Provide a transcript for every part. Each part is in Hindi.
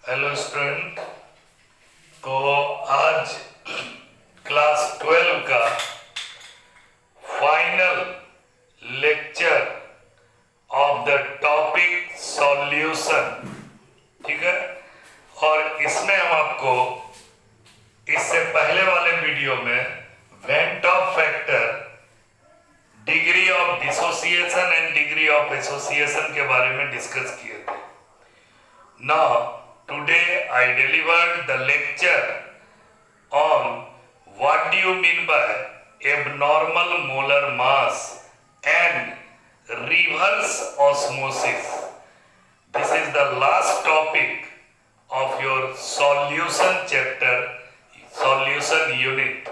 Hello student. तो आज क्लास 12 का final lecture of the topic solution, ठीक है। और इसमें हम आपको इससे पहले वाले वीडियो में when top factor, degree of dissociation and degree of association के बारे में डिस्कस किए थे। Now, today I delivered the lecture on what do you mean by abnormal molar mass and reverse osmosis. This is the last topic of your solution chapter, solution unit.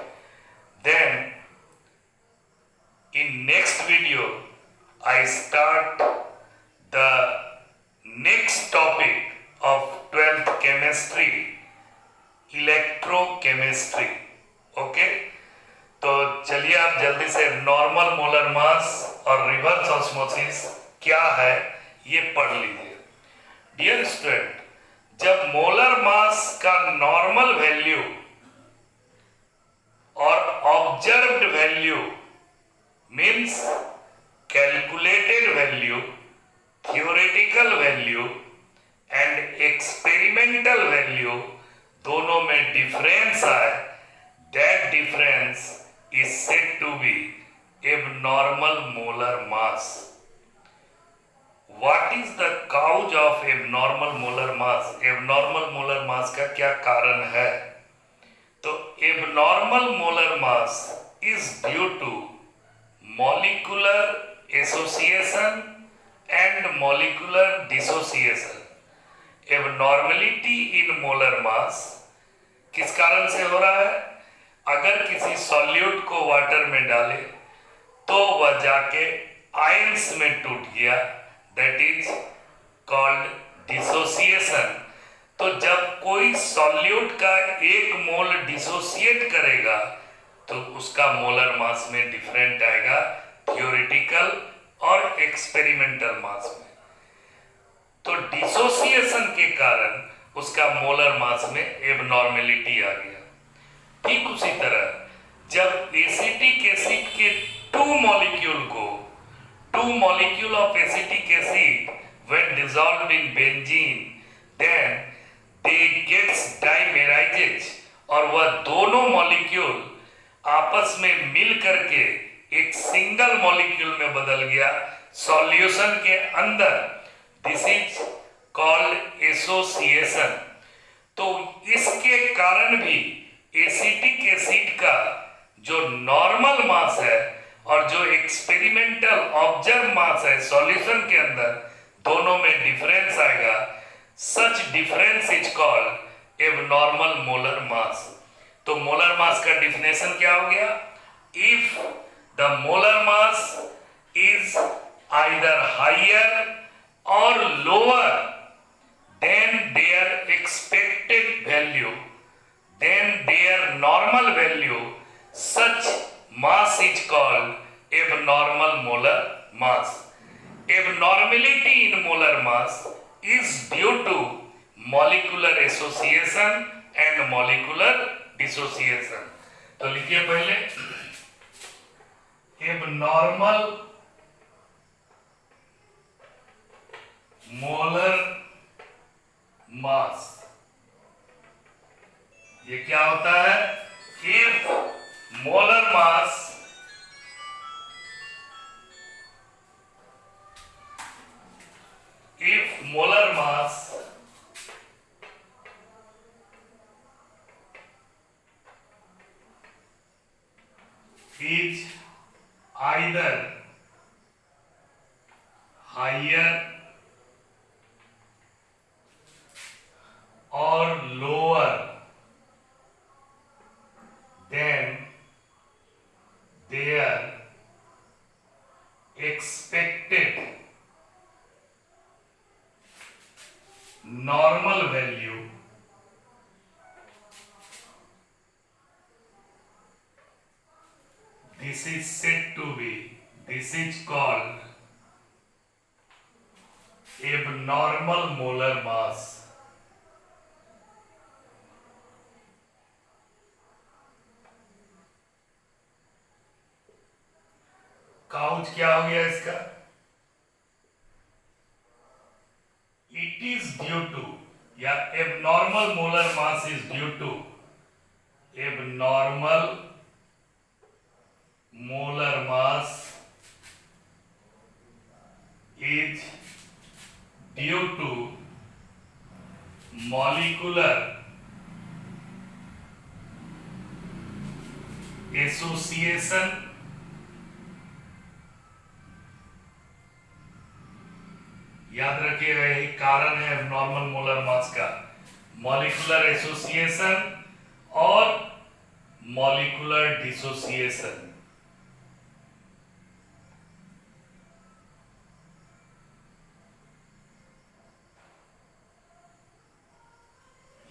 Then, in next video, I start the next topic of 12th chemistry, electrochemistry. Okay, तो चलिए आप जल्दी से नॉर्मल मोलर मास और रिवर्स ऑस्मोसिस क्या है ये पढ़ लीजिए। डियर स्टूडेंट, जब मोलर मास का नॉर्मल वैल्यू और observed value means calculated value, theoretical value and experimental value दोनों में डिफरेंस आए, that difference is said to be abnormal molar mass. What is the cause of abnormal molar mass? Abnormal molar mass का क्या कारण है? तो abnormal molar mass is due to molecular association and molecular dissociation. Abnormality in molar mass किस कारण से हो रहा है? अगर किसी सॉल्यूट को वाटर में डाले तो वह जाके आयंस में टूट गया, दैट इज कॉल्ड डिसोसिएशन। तो जब कोई सॉल्यूट का एक मोल डिसोसिएट करेगा तो उसका मोलर मास में डिफरेंट आएगा, थियोरेटिकल और एक्सपेरिमेंटल मास में। तो डिसोसिएशन के कारण उसका मोलर मास में एबनॉर्मेलिटी आ गया। ठीक उसी तरह जब एसिटिक एसिड के two molecule of acetic acid when dissolved in benzene then they gets dimerizes, और वह दोनों मॉलिक्यूल आपस में मिल करके एक सिंगल मॉलिक्यूल में बदल गया सॉल्यूशन के अंदर। This is called association. तो इसके कारण भी एसिटिक एसिड का जो नॉर्मल मास है और जो एक्सपेरिमेंटल ऑब्जर्व मास है सॉल्यूशन के अंदर, दोनों में डिफरेंस आएगा। Such difference is called abnormal molar mass. तो मोलर मास का डिफिनेशन क्या हो गया? If the molar mass is either higher or lower than their expected value, than their normal value, such mass is called abnormal molar mass. Abnormality in molar mass is due to molecular association and molecular dissociation. तो लिखिए पहले abnormal मोलर मास। ये क्या होता है? If molar mass is either higher or lower than their expected normal value, this is said to be, this is called abnormal molar mass. Cause क्या हो गया इसका? इट इज ड्यू टू, या abnormal molar mass is due to, abnormal molar mass is due to molecular association याद रखिएगा, यही कारण है एबनॉर्मल मोलर मास का, मॉलिक्यूलर एसोसिएशन और मॉलिक्यूलर डिसोसिएशन।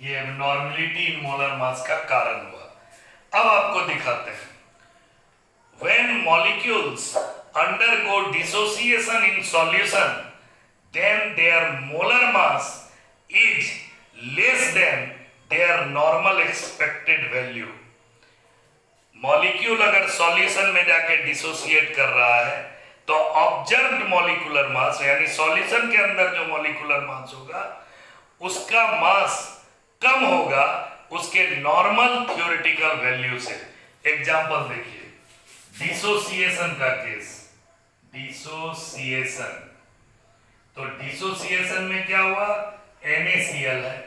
ये एबनॉर्मलिटी इन मोलर मास का कारण हुआ। अब आपको दिखाते हैं, when molecules undergo dissociation in solution, then their molar mass is less than their normal expected value। Molecule अगर सॉल्यूशन में जाके डिसोसिएट कर रहा है तो ऑब्जर्व्ड मॉलिक्यूलर मास, यानी सॉल्यूशन के अंदर जो मॉलिक्यूलर मास होगा उसका मास कम होगा उसके नॉर्मल थ्योरेटिकल वैल्यू से। एग्जांपल देखिए, डिसोसिएशन का केस, डिसोसिएशन, तो डिसोसिएशन में क्या हुआ? NaCl है,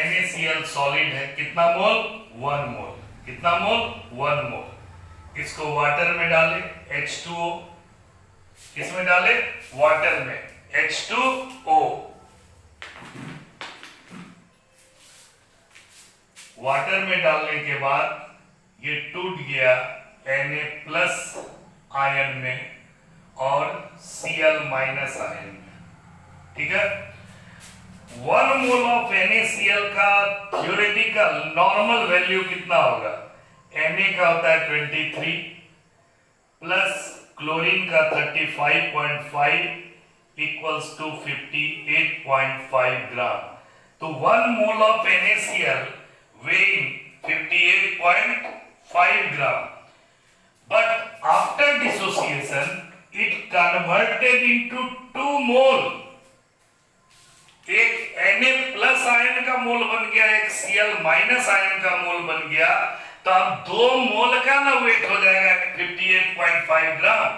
NaCl सॉलिड है, कितना मोल? 1 मोल। कितना मोल? 1 मोल। इसको वाटर में डाले, H2O, किसमें डाले? वाटर में, H2O। वाटर में डालने के बाद ये टूट गया Na+ आयन में और Cl- आयन में, ठीक है। 1 मोल ऑफ NaCl का थ्योरेटिकल नॉर्मल वैल्यू कितना होगा? Na का होता है 23 प्लस क्लोरीन का 35.5 इक्वल्स टू 58.5 ग्राम। तो 1 mole of NaCl weighing 58.5 gram, but after dissociation it converted into 2 mole। एक Na+ आयन का मोल बन गया, एक Cl- आयन का मोल बन गया, तो अब 2 मोल का ना वेट हो जाएगा 58.5 ग्राम।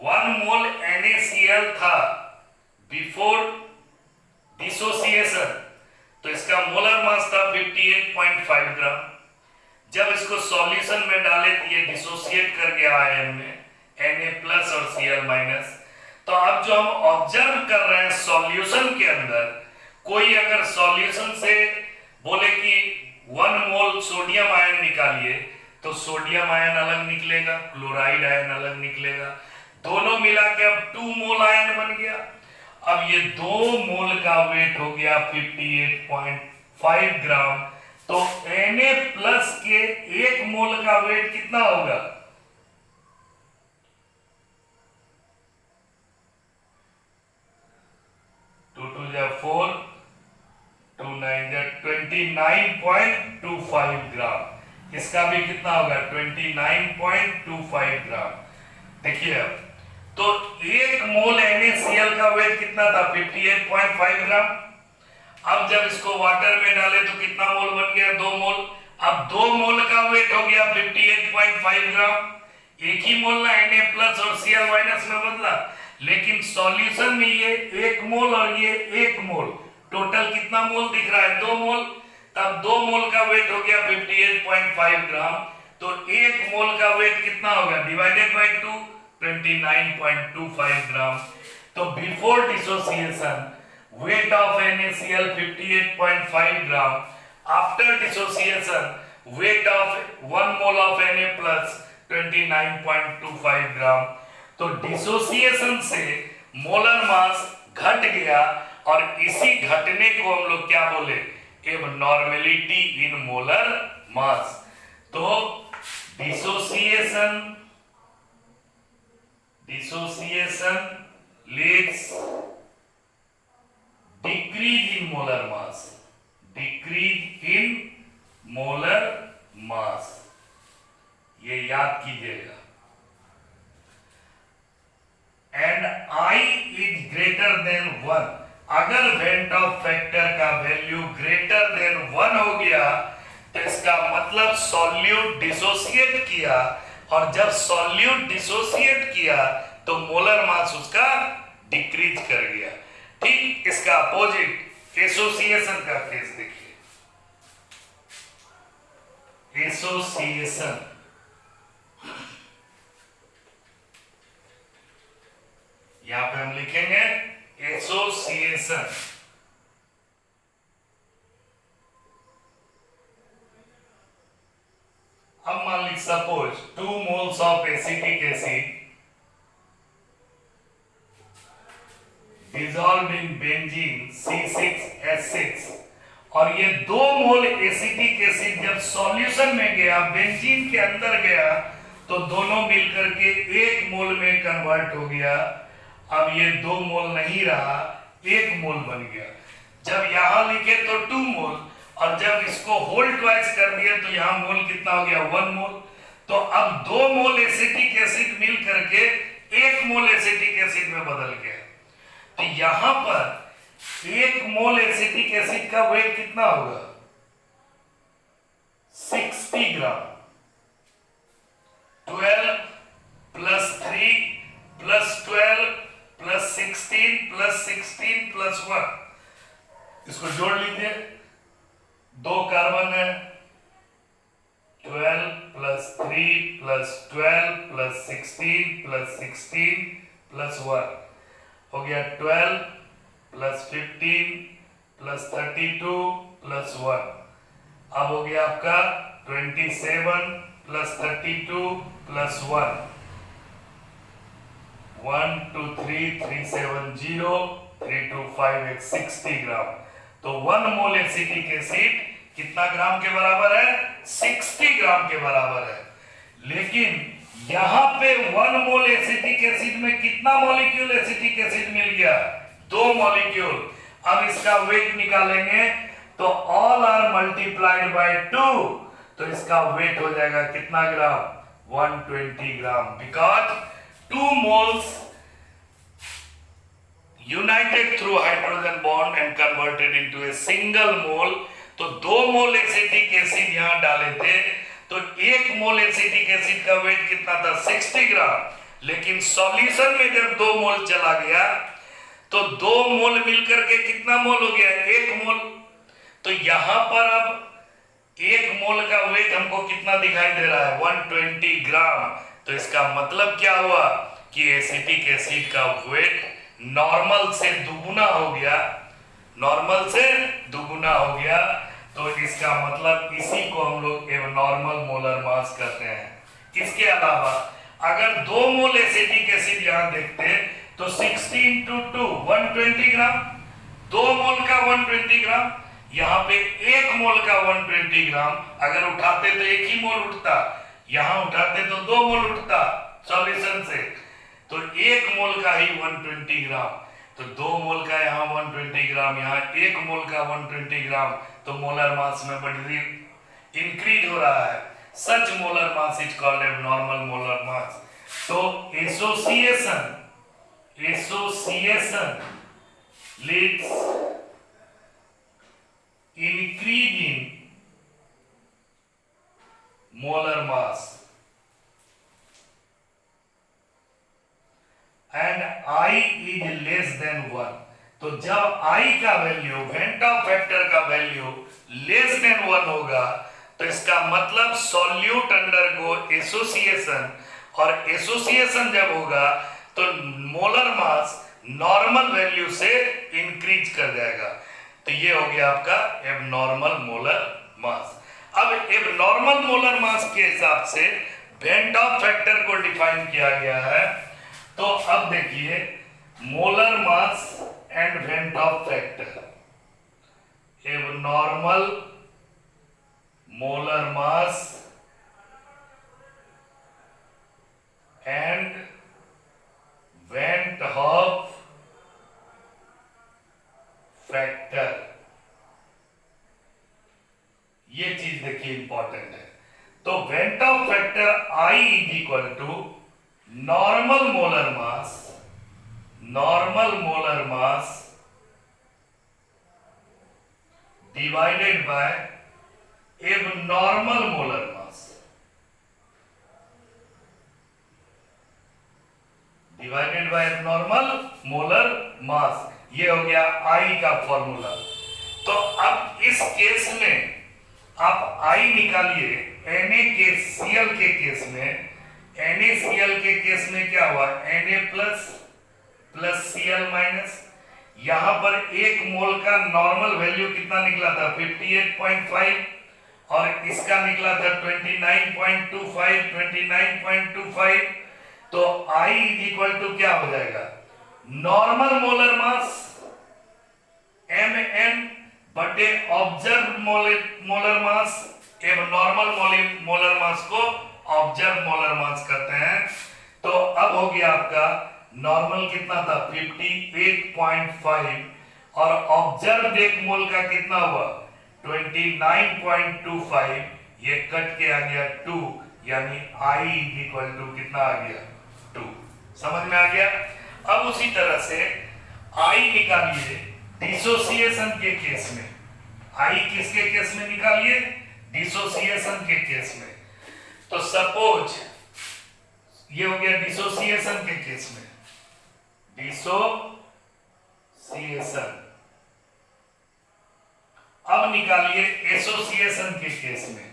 1 मोल NaCl था बिफोर डिसोसिएशन, तो इसका मोलर मास था 58.5 ग्राम। जब इसको सॉल्यूशन में डाले तो ये डिसोसिएट कर गया आयन में, Na+ और Cl-। तो अब जो हम ऑब्जर्व कर रहे हैं सॉल्यूशन के अंदर, कोई अगर सॉल्यूशन से बोले कि 1 मोल सोडियम आयन निकालिए, तो सोडियम आयन अलग निकलेगा, क्लोराइड आयन अलग निकलेगा, दोनों मिला के अब 2 मोल आयन बन गया। अब ये 2 मोल का वेट हो गया 58.5 ग्राम, तो Na+ के 1 मोल का वेट कितना होगा? 2 2 जा 4, 2 9 जा 29.25 ग्राम। इसका भी कितना होगा? 29.25 ग्राम। देखिए अब तो 1 मोल NaCl का वेट कितना था? 58.5 ग्राम। अब जब इसको वाटर में डाले तो कितना मोल बन गया? 2 मोल। अब 2 मोल का वेट हो गया 58.5 ग्राम। एक ही मोल ना Na+ और Cl- में बदला, लेकिन सॉल्यूशन में ये 1 मोल और ये 1 मोल, टोटल कितना मोल दिख रहा है? 2 मोल। तब 2 मोल का वेट हो गया 58.5 ग्राम, तो 1 मोल का वेट कितना होगा? डिवाइडेड बाय 2, 29.25 ग्राम। तो before dissociation weight of NaCl 58.5 gram, after dissociation weight of 1 mole of Na+ 29.25 ग्राम। तो डिसोसिएशन से मोलर मास घट गया, और इसी घटने को हम लोग क्या बोले? एबनॉर्मेलिटी इन मोलर मास। तो dissociation leads decrease in molar mass, decrease in molar mass। ये याद कीजिएगा। And I is greater then 1, अगर वेंट ऑफ फैक्टर का वैल्यू ग्रेटर देन 1 हो गया तो इसका मतलब सॉल्यूट डिसोसिएट किया, और जब सॉल्यूट डिसोसिएट किया तो मोलर मास उसका डिक्रीज कर गया। ठीक इसका अपोजिट एसोसिएशन का केस देखिए। एसोसिएशन, यहां पे हम लिखेंगे एसोसिएशन। अब मान लीजिए suppose 2 moles of acetic acid dissolved in benzene C6H6, और ये 2 मोल एसिटिक एसिड जब सॉल्यूशन में गया, बेंजीन के अंदर गया, तो दोनों मिलकर के 1 मोल में कन्वर्ट हो गया। अब ये 2 मोल नहीं रहा, 1 मोल बन गया। जब यहां लिखे तो 2 मोल, और जब इसको होल ट्वाइस कर दिया तो यहां मोल कितना हो गया, 1 मोल। तो अब 2 मोल एसिटिक एसिड मिल करके 1 मोल एसिटिक एसिड में बदल गया। तो यहां पर 1 मोल एसिटिक एसिड का वेट कितना होगा, 60 ग्राम। 12 plus 3 plus 12 plus 16 plus 16 plus 1, इसको जोड़ लीजिए, 2 कार्बन है, 12 plus 3 plus 12 plus 16 plus 16 plus 1 हो गया 12 प्लस 15 प्लस 32 प्लस 1। अब हो गया आपका 27 प्लस 32 प्लस 1, 1 2 3 3 7 0 3 2 5 8 60 ग्राम। तो 1 मोल एसिटिक एसिड कितना ग्राम के बराबर है, 60 ग्राम के बराबर है। लेकिन यहां पे 1 मोल एसिटिक एसिड में कितना मॉलिक्यूल एसिटिक एसिड मिल गया, 2 मॉलिक्यूल। अब इसका वेट निकालेंगे तो ऑल आर मल्टीप्लाइड बाय 2, तो इसका वेट हो जाएगा कितना gram, 120 gram, because 2 moles united through hydrogen bond and converted into a single mole। तो 2 मोल एसिटिक एसिड यहां डाले थे, तो 1 मोल एसिटिक एसिड का वेट कितना था, 60 ग्राम। लेकिन सॉल्यूशन में जब 2 मोल चला गया तो 2 मोल मिलकर के कितना मोल हो गया, 1 मोल। तो यहां पर अब 1 मोल का वेट हमको कितना दिखाई दे रहा है, 120 ग्राम। तो इसका मतलब क्या हुआ कि एसिटिक एसिड का वेट नॉर्मल से दुगुना हो गया, नॉर्मल से दुगुना हो गया। तो इसका मतलब इसी को हम लोग एबनॉर्मल मोलर मास कहते हैं। इसके अलावा अगर 2 मोल एसिटिक एसिड यहां देखते तो 60 × 2 120 ग्राम, 2 मोल का 120 ग्राम, यहां पे 1 मोल का 120 ग्राम। अगर उठाते तो 1 ही मोल उठता, यहां उठाते तो 2 मोल उठता सॉल्यूशन से, तो 1 मोल का ही 120 ग्राम। तो 2 मोल का यहाँ 120 ग्राम, यहाँ 1 मोल का 120 ग्राम, तो मोलर मास में बढ़ी इंक्रीज हो रहा है। Such molar mass is called abnormal molar mass. तो association leads increase in molar mass and I is less than 1। तो जब I का वैल्यू, वेंट ऑफ फैक्टर का वैल्यू लेस देन 1 होगा तो इसका मतलब सॉल्यूट अंडरगो एसोसिएशन, और एसोसिएशन जब होगा तो मोलर मास नॉर्मल वैल्यू से इंक्रीज कर जाएगा। तो ये हो गया आपका एबनॉर्मल मोलर मास। अब एबनॉर्मल मोलर मास के हिसाब से वेंट ऑफ फैक्टर को डिफाइन किया गया है। तो अब देखिए molar mass and van't Hoff factor, abnormal molar mass and van't Hoff factor, ये चीज देखिए इंपॉर्टेंट है। तो van't Hoff factor I is equal to normal molar mass divided by abnormal molar mass divided by abnormal molar mass. ये हो गया I का फॉर्मूला। तो अब इस केस में आप I निकालिए। NaCl के केस में, NaCl के केस में क्या हुआ, Na प्लस Cl माइनस। यहां पर एक मोल का नॉर्मल वैल्यू कितना निकला था, 58.5, और इसका निकला था 29.25। तो I इज इक्वल टू क्या हो जाएगा, नॉर्मल मोलर मास Mn बटे observe molar mass. Normal molar मास को ऑब्जर्व मोलर मास कहते हैं। तो अब हो गया आपका नॉर्मल कितना था 58.5 और ऑब्जर्व एक मोल का कितना हुआ 29.25। ये कट के आ गया 2, यानी I इज इक्वल टू कितना आ गया 2। समझ में आ गया। अब उसी तरह से I निकालिए डिसोसिएशन के केस में। I किसके केस में निकालिए, डिसोसिएशन के केस में। तो सपोज ये हो गया डिसोसिएशन के केस में, डिसोसिएशन। अब निकालिए एसोसिएशन के केस में।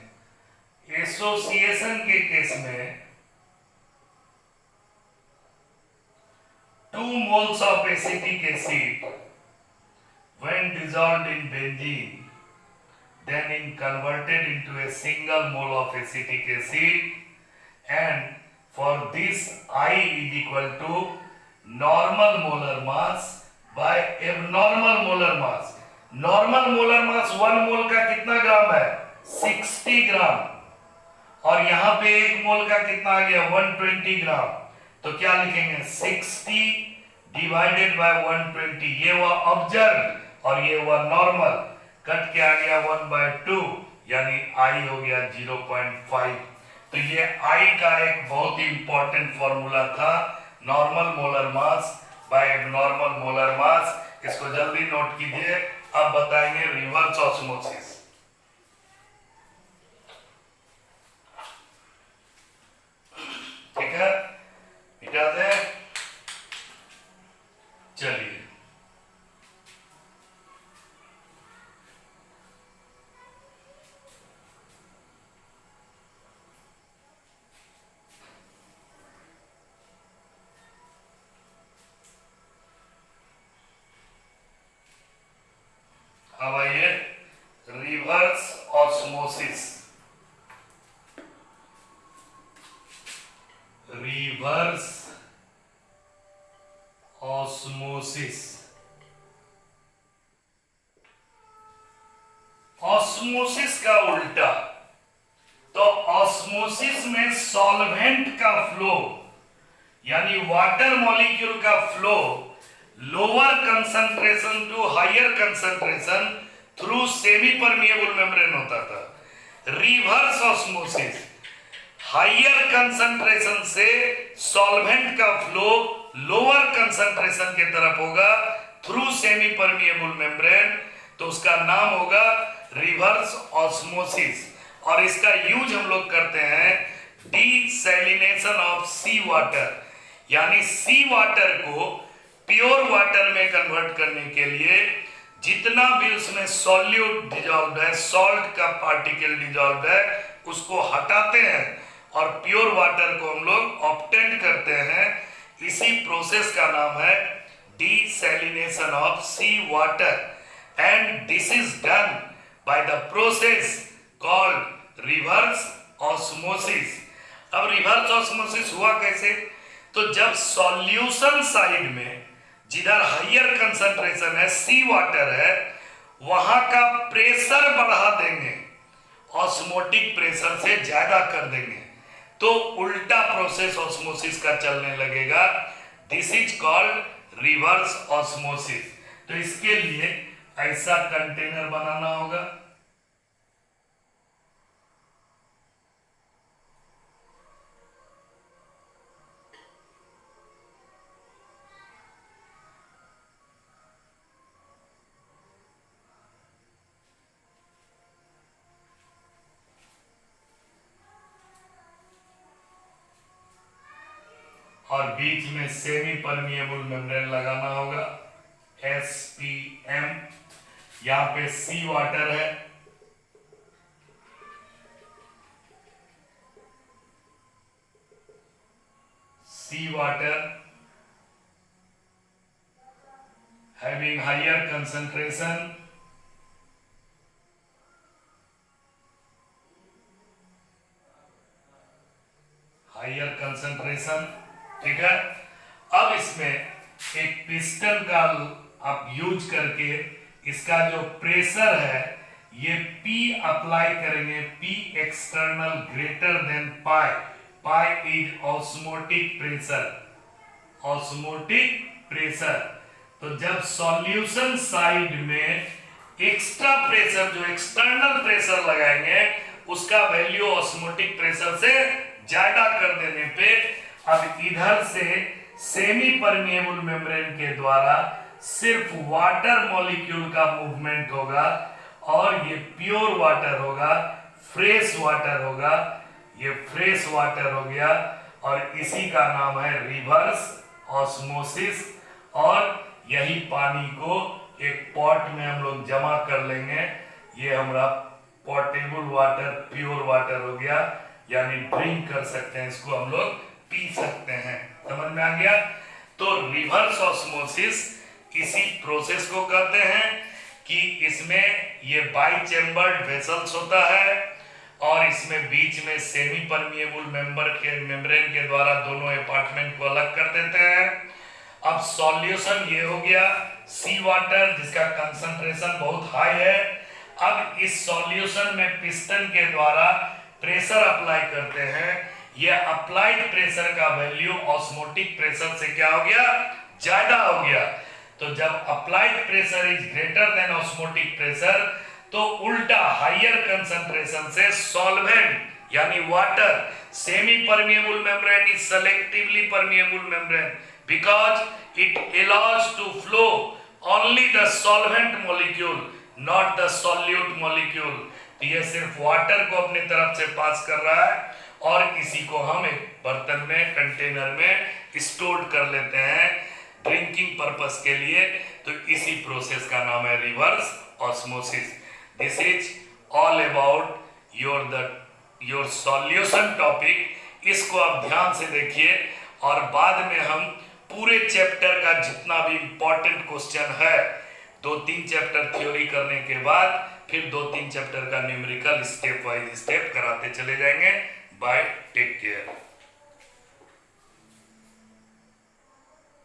एसोसिएशन के केस में 2 moles of acetic acid when dissolved in benzene then in converted into a single mole of acetic acid, and for this I is equal to normal molar mass by abnormal molar mass। Normal molar मास 1 मोल का कितना ग्राम है 60 ग्राम, और यहां पे 1 मोल का कितना आ गया 120 ग्राम। तो क्या लिखेंगे 60 डिवाइडेड बाय 120। ये हुआ ऑब्जर्व और ये हुआ नॉर्मल, कट के आ गया 1/2, यानी I हो गया 0.5। तो ये I का एक बहुत ही इंपॉर्टेंट फॉर्मूला था, normal molar mass by abnormal molar मास। इसको जल्दी नोट कीजिए। अब बताएंगे रिवर्स ऑस्मोसिस। ठीक है, मिटा दे। चलिए अब आइए reverse osmosis. Reverse osmosis. Osmosis का उल्टा। तो ऑस्मोसिस में सॉल्वेंट का फ्लो, यानी वाटर मॉलिक्यूल का flow lower concentration to higher concentration through semi permeable membrane होता था। रिवर्स ऑस्मोसिस हायर कंसंट्रेशन से सॉल्वेंट का फ्लो लोअर कंसंट्रेशन की तरफ होगा थ्रू सेमी परमिएबल मेम्ब्रेन, तो उसका नाम होगा रिवर्स ऑस्मोसिस। और इसका यूज हम लोग करते हैं डीसैलिनेशन ऑफ सी वाटर, यानी सी वाटर को प्योर वाटर में कन्वर्ट करने के लिए जितना भी उसमें सॉल्यूट डिजॉल्व है, सॉल्ट का पार्टिकल डिजॉल्व है, उसको हटाते हैं और प्योर वाटर को हम लोग ऑब्टेन करते हैं। इसी प्रोसेस का नाम है desalination of sea water, and this is done by the process called reverse osmosis. अब रिवर्स ऑस्मोसिस हुआ कैसे, तो जब सॉल्यूशन साइड में जिधर हायर कंसंट्रेशन है, सी वाटर है, वहां का प्रेशर बढ़ा देंगे, ऑस्मोटिक प्रेशर से ज्यादा कर देंगे, तो उल्टा प्रोसेस ऑस्मोसिस का चलने लगेगा। This is called reverse osmosis. तो इसके लिए ऐसा कंटेनर बनाना होगा। और बीच में सेमी परमिएबल मेम्ब्रेन लगाना होगा, SPM। यहाँ पे सी वाटर है, सी वाटर having higher concentration, ठीक है। अब इसमें एक पिस्टन का आप यूज करके इसका जो प्रेशर है ये P अप्लाई करेंगे, P external greater than pi, pi is osmotic pressure, osmotic pressure. तो जब सॉल्यूशन साइड में एक्स्ट्रा प्रेशर जो एक्सटर्नल प्रेशर लगाएंगे उसका वैल्यू ऑस्मोटिक प्रेशर से ज्यादा कर देने पे अब इधर से सेमी परमिएबल मेम्ब्रेन के द्वारा सिर्फ वाटर मॉलिक्यूल का मूवमेंट होगा और ये प्योर वाटर होगा, फ्रेश वाटर होगा, ये फ्रेश वाटर हो गया और इसी का नाम है रिवर्स ऑस्मोसिस। और यही पानी को एक पॉट में हम लोग जमा कर लेंगे, ये हमारा पोर्टेबल वाटर, प्योर वाटर हो गया, यानी ड्रिंक कर सकते हैं, इसको हम लोग पी सकते हैं। समझ में आ गया? तो रिवर्स ऑस्मोसिस इसी प्रोसेस को कहते हैं कि इसमें ये बाई चेम्बर्ड वेसल्स होता है और इसमें बीच में सेमी परमिएबल मेम्ब्रेन के द्वारा दोनों अपार्टमेंट को अलग कर देते हैं। अब सॉल्यूशन ये हो गया सी वाटर जिसका कंसंट्रेशन बहुत हाई है। अब इस सॉल्यूशन में पिस्टन के द्वारा प्रेशर अप्लाई करते हैं, ये अप्लाइड प्रेशर का वैल्यू ऑस्मोटिक प्रेशर से क्या हो गया, ज्यादा हो गया। तो जब applied pressure is greater than osmotic pressure तो उल्टा हायर कंसंट्रेशन से सॉल्वेंट यानी water, semi permeable membrane is selectively permeable membrane because it allows to flow only the solvent molecule not the solute molecule. तो ये सिर्फ वाटर को अपनी तरफ से पास कर रहा है और इसी को हम एक बर्तन में, कंटेनर में स्टोर कर लेते हैं ड्रिंकिंग पर्पस के लिए। तो इसी प्रोसेस का नाम है reverse osmosis. This is all about your solution topic. इसको आप ध्यान से देखिए और बाद में हम पूरे चैप्टर का जितना भी इंपॉर्टेंट क्वेश्चन है, 2-3 चैप्टर थ्योरी करने के बाद फिर 2-3 चैप्टर का न्यूमेरिकल स्टेप वाइज स्टेप कराते चले जाएंगे। Bye, take care.